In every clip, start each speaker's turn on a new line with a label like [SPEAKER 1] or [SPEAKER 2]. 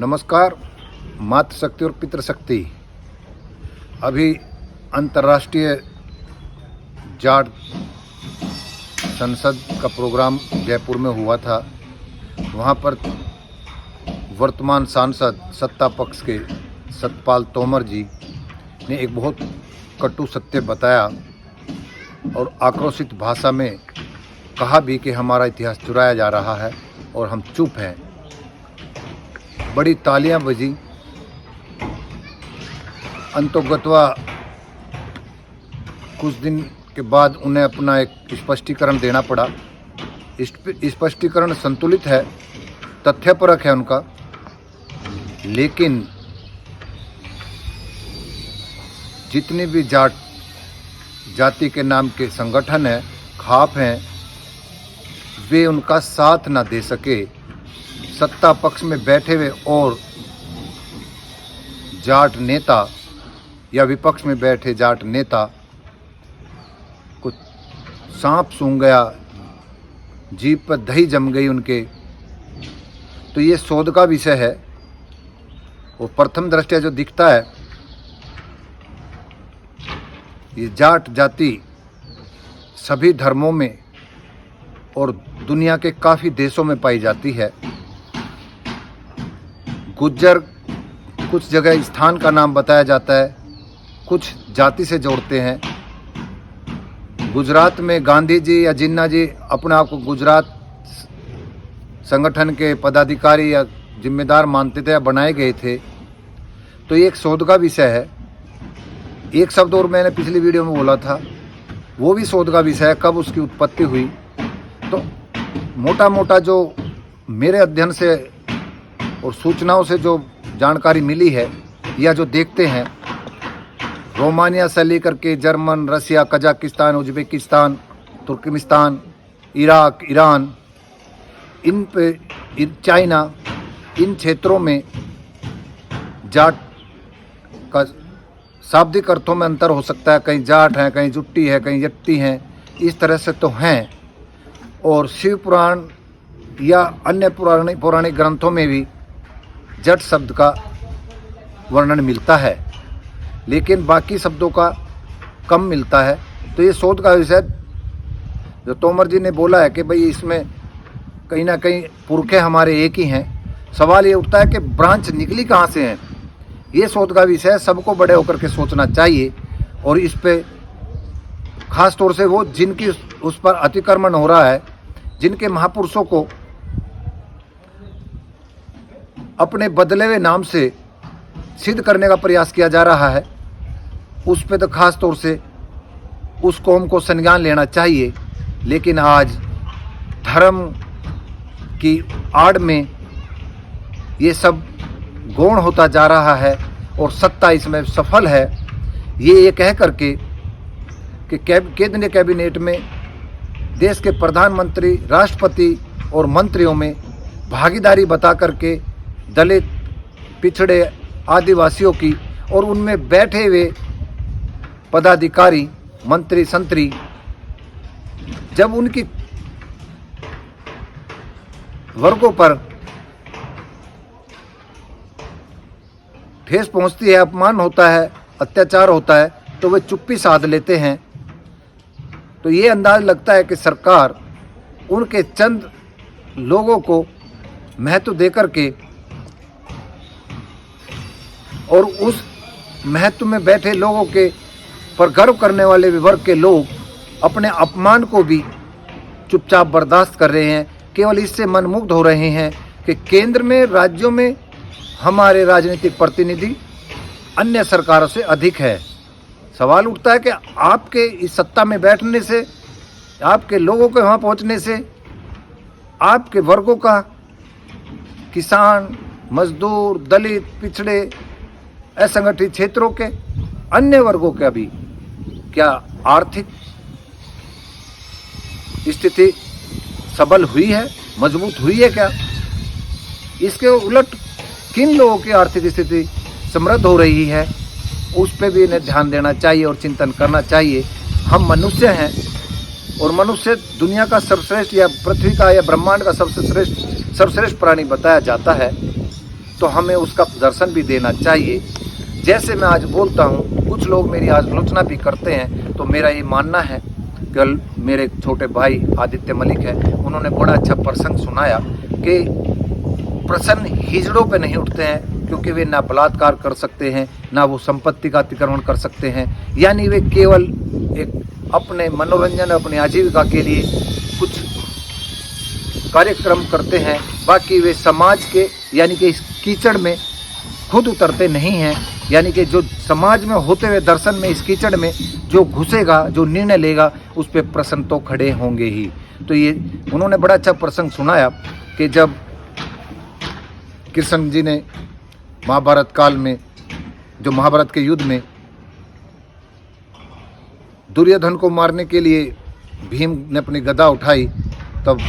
[SPEAKER 1] नमस्कार। मातृशक्ति और पितृशक्ति। अभी अंतर्राष्ट्रीय जाट संसद का प्रोग्राम जयपुर में हुआ था। वहाँ पर वर्तमान सांसद सत्ता पक्ष के सतपाल तोमर जी ने एक बहुत कटु सत्य बताया और आक्रोशित भाषा में कहा भी कि हमारा इतिहास चुराया जा रहा है और हम चुप हैं। बड़ी तालियां बजी। अंतोगत्वा कुछ दिन के बाद उन्हें अपना एक स्पष्टीकरण देना पड़ा। स्पष्टीकरण संतुलित है, तथ्यपरक है उनका, लेकिन जितनी भी जाति के नाम के संगठन हैं, खाप हैं, वे उनका साथ ना दे सके। सत्ता पक्ष में बैठे हुए और जाट नेता या विपक्ष में बैठे जाट नेता को सांप सूंघ गया, जीभ पर दही जम गई उनके। तो ये शोध का विषय है। वो प्रथम दृष्टया जो दिखता है, ये जाट जाति सभी धर्मों में और दुनिया के काफ़ी देशों में पाई जाती है। गुज्जर कुछ जगह स्थान का नाम बताया जाता है, कुछ जाति से जोड़ते हैं। गुजरात में गांधी जी या जिन्ना जी अपने आप को गुजरात संगठन के पदाधिकारी या जिम्मेदार मानते थे या बनाए गए थे। तो ये एक शोध का विषय है। एक शब्द और मैंने पिछली वीडियो में बोला था, वो भी शोध का विषय है, कब उसकी उत्पत्ति हुई। तो मोटा मोटा जो मेरे अध्ययन से और सूचनाओं से जो जानकारी मिली है या जो देखते हैं, रोमानिया से लेकर के German, Russia, Kazakhstan, Uzbekistan, Turkmenistan, Iraq, Iran, इन पे चाइना, इन क्षेत्रों में जाट का शाब्दिक अर्थों में अंतर हो सकता है। कहीं जाट हैं, कहीं जुट्टी है, कहीं यट्टी हैं, इस तरह से तो हैं। और शिव पुराण या अन्य पौराणिक ग्रंथों में भी जट शब्द का वर्णन मिलता है, लेकिन बाकी शब्दों का कम मिलता है। तो ये शोध का विषय जो तोमर जी ने बोला है कि भाई इसमें कहीं ना कहीं पुरखे हमारे एक ही हैं। सवाल ये उठता है कि ब्रांच निकली कहाँ से हैं। ये शोध का विषय सबको बड़े होकर के सोचना चाहिए। और इस पे खास तौर से वो जिनकी उस पर अतिक्रमण हो रहा है, जिनके महापुरुषों को अपने बदले हुए नाम से सिद्ध करने का प्रयास किया जा रहा है, उस पे तो खास तौर से उस कौम को संज्ञान लेना चाहिए। लेकिन आज धर्म की आड़ में ये सब गौण होता जा रहा है और सत्ता इसमें सफल है। ये कह करके कि केंद्रीय कैबिनेट में देश के प्रधानमंत्री, राष्ट्रपति और मंत्रियों में भागीदारी बता करके दलित, पिछड़े, आदिवासियों की और उनमें बैठे हुए पदाधिकारी, मंत्री, संतरी, जब उनकी वर्गों पर ठेस पहुंचती है, अपमान होता है, अत्याचार होता है, तो वे चुप्पी साध लेते हैं। तो ये अंदाज लगता है कि सरकार उनके चंद लोगों को महत्व देकर के और उस महत्व में बैठे लोगों के पर गर्व करने वाले वर्ग के लोग अपने अपमान को भी चुपचाप बर्दाश्त कर रहे हैं। केवल इससे मनमुग्ध हो रहे हैं कि केंद्र में, राज्यों में हमारे राजनीतिक प्रतिनिधि अन्य सरकारों से अधिक है। सवाल उठता है कि आपके इस सत्ता में बैठने से, आपके लोगों के वहाँ पहुँचने से, आपके वर्गों का, किसान, मजदूर, दलित, पिछड़े, असंगठित क्षेत्रों के अन्य वर्गों का भी क्या आर्थिक स्थिति सबल हुई है, मजबूत हुई है क्या? इसके उलट किन लोगों की आर्थिक स्थिति समृद्ध हो रही है, उस पर भी इन्हें ध्यान देना चाहिए और चिंतन करना चाहिए। हम मनुष्य हैं और मनुष्य दुनिया का सर्वश्रेष्ठ या पृथ्वी का या ब्रह्मांड का सर्वश्रेष्ठ प्राणी बताया जाता है। तो हमें उसका दर्शन भी देना चाहिए। जैसे मैं आज बोलता हूँ, कुछ लोग मेरी आलोचना भी करते हैं, तो मेरा ये मानना है, कल मेरे छोटे भाई आदित्य मलिक है, उन्होंने बड़ा अच्छा प्रसंग सुनाया कि प्रसन्न हिजड़ों पे नहीं उठते हैं, क्योंकि वे ना बलात्कार कर सकते हैं, ना वो संपत्ति का अतिक्रमण कर सकते हैं। यानी वे केवल एक अपने मनोरंजन, अपनी आजीविका के लिए कुछ कार्यक्रम करते हैं, बाकी वे समाज के यानी कि इस कीचड़ में खुद उतरते नहीं हैं। यानी कि जो समाज में होते हुए दर्शन में इस कीचड़ में जो घुसेगा, जो निर्णय लेगा, उस पर प्रसन्न तो खड़े होंगे ही। तो ये उन्होंने बड़ा अच्छा प्रसंग सुनाया कि जब कृष्ण जी ने महाभारत काल में, जो महाभारत के युद्ध में दुर्योधन को मारने के लिए भीम ने अपनी गदा उठाई, तब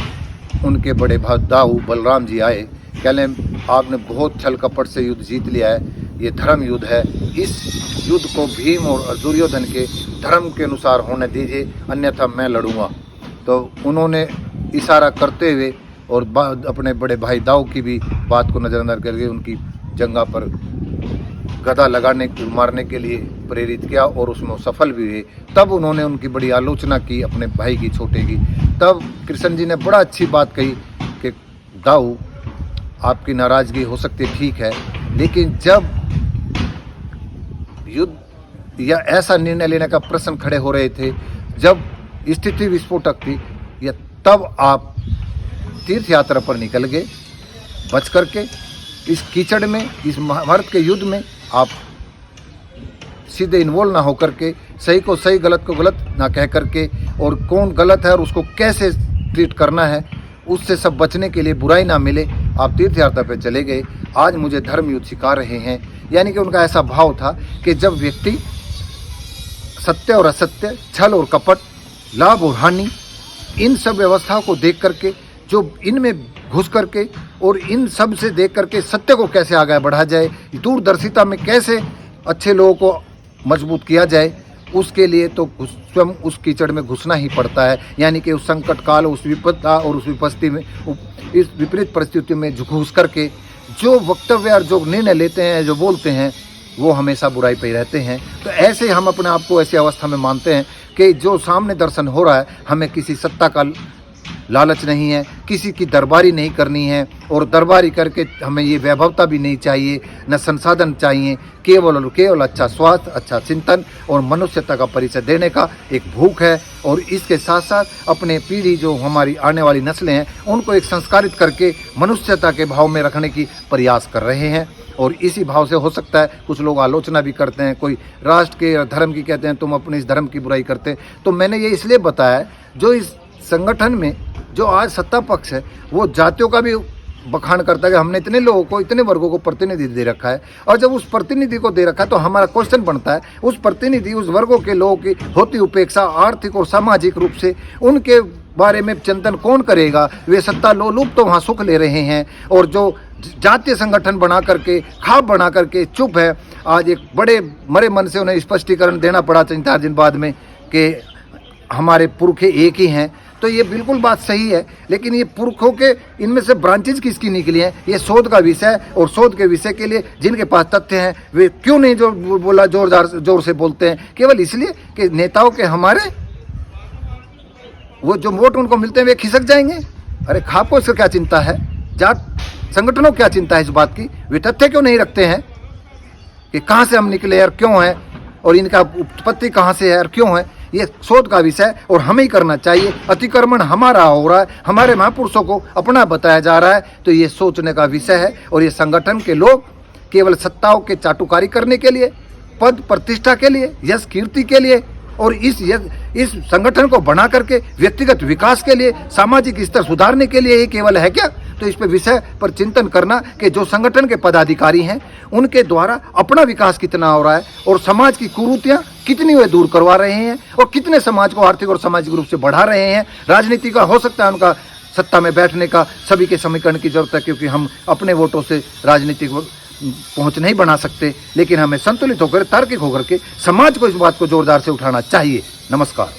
[SPEAKER 1] उनके बड़े दाऊ बलराम जी आए, कहने आपने बहुत छल कपट से युद्ध जीत लिया है, ये धर्म युद्ध है, इस युद्ध को भीम और दुर्योधन के धर्म के अनुसार होने दीजिए, अन्यथा मैं लड़ूंगा। तो उन्होंने इशारा करते हुए और अपने बड़े भाई दाऊ की भी बात को नज़रअंदाज करके उनकी जंगा पर गदा मारने के लिए प्रेरित किया और उसमें वो सफल भी हुए। तब उन्होंने उनकी बड़ी आलोचना की, अपने भाई की, छोटे की। तब कृष्ण जी ने बड़ा अच्छी बात कही कि दाऊ, आपकी नाराज़गी हो सकती है, ठीक है, लेकिन जब युद्ध या ऐसा निर्णय लेने का प्रश्न खड़े हो रहे थे, जब स्थिति विस्फोटक थी, या तब आप तीर्थ यात्रा पर निकल गए बच करके। इस कीचड़ में, इस महाभारत के युद्ध में आप सीधे इन्वॉल्व ना होकर के, सही को सही, गलत को गलत ना कह करके, और कौन गलत है और उसको कैसे ट्रीट करना है, उससे सब बचने के लिए, बुराई ना मिले, आप तीर्थ यात्रा पर चले गए। आज मुझे धर्म युद्ध सिखा रहे हैं। यानी कि उनका ऐसा भाव था कि जब व्यक्ति सत्य और असत्य, छल और कपट, लाभ और हानि, इन सब व्यवस्थाओं को देख करके, जो इनमें घुस करके और इन सब से देख करके सत्य को कैसे आगे बढ़ा जाए, दूरदर्शिता में कैसे अच्छे लोगों को मजबूत किया जाए, उसके लिए तो स्वयं उस कीचड़ में घुसना ही पड़ता है। यानी कि उस संकट काल, उस विपदा और उस विपस्ती में, इस विपरीत परिस्थिति में घुस करके जो वक्तव्य और जो निर्णय लेते हैं, जो बोलते हैं, वो हमेशा बुराई पे ही रहते हैं। तो ऐसे हम अपने आप को ऐसी अवस्था में मानते हैं कि जो सामने दर्शन हो रहा है, हमें किसी सत्ता का लालच नहीं है, किसी की दरबारी नहीं करनी है, और दरबारी करके हमें ये वैभवता भी नहीं चाहिए, न संसाधन चाहिए, केवल और केवल अच्छा स्वास्थ्य, अच्छा चिंतन और मनुष्यता का परिचय देने का एक भूख है। और इसके साथ साथ अपने पीढ़ी, जो हमारी आने वाली नस्लें हैं, उनको एक संस्कारित करके मनुष्यता के भाव में रखने की प्रयास कर रहे हैं। और इसी भाव से हो सकता है कुछ लोग आलोचना भी करते हैं, कोई राष्ट्र के धर्म की कहते हैं, तुम अपने इस धर्म की बुराई करते हैं। तो मैंने ये इसलिए बताया, जो इस संगठन में जो आज सत्ता पक्ष है, वो जातियों का भी बखान करता है कि हमने इतने लोगों को, इतने वर्गों को प्रतिनिधि दे रखा है। और जब उस प्रतिनिधि को दे रखा है, तो हमारा क्वेश्चन बनता है, उस प्रतिनिधि, उस वर्गों के लोगों की होती उपेक्षा आर्थिक और सामाजिक रूप से, उनके बारे में चिंतन कौन करेगा? वे सत्ता लोलुप तो वहाँ सुख ले रहे हैं, और जो जातीय संगठन बना करके, खाप बना करके चुप है। आज एक बड़े मरे मन से उन्हें स्पष्टीकरण देना पड़ा 3-4 दिन बाद में कि हमारे पुरखे एक ही हैं। तो ये बिल्कुल बात सही है, लेकिन ये पुरखों के इनमें से ब्रांचेज किसकी निकली हैं, ये शोध का विषय है। और शोध के विषय के लिए जिनके पास तथ्य हैं, वे क्यों नहीं जोर से बोलते हैं? केवल इसलिए कि नेताओं के हमारे वो जो वोट उनको मिलते हैं, वे खिसक जाएंगे। अरे खाप को इसका क्या चिंता है? जात संगठनों को क्या चिंता है इस बात की? वे तथ्य क्यों नहीं रखते हैं कि कहाँ से हम निकले और क्यों है, और इनका उत्पत्ति कहाँ से है और क्यों है? ये शोध का विषय और हमें ही करना चाहिए। अतिक्रमण हमारा हो रहा है, हमारे महापुरुषों को अपना बताया जा रहा है, तो ये सोचने का विषय है। और ये संगठन के लोग केवल सत्ताओं के चाटुकारी करने के लिए, पद प्रतिष्ठा के लिए, यश कीर्ति के लिए, और इस संगठन को बना करके व्यक्तिगत विकास के लिए, सामाजिक स्तर सुधारने के लिए ही केवल है क्या? तो इस पे विषय पर चिंतन करना कि जो संगठन के पदाधिकारी हैं, उनके द्वारा अपना विकास कितना हो रहा है, और समाज की कुरीतियां कितनी वे दूर करवा रहे हैं, और कितने समाज को आर्थिक और सामाजिक रूप से बढ़ा रहे हैं। राजनीति का हो सकता है उनका सत्ता में बैठने का सभी के समीकरण की जरूरत है, क्योंकि हम अपने वोटों से राजनीतिक पहुंच नहीं बना सकते, लेकिन हमें संतुलित होकर, तार्किक होकर के समाज को इस बात को जोरदार से उठाना चाहिए। नमस्कार।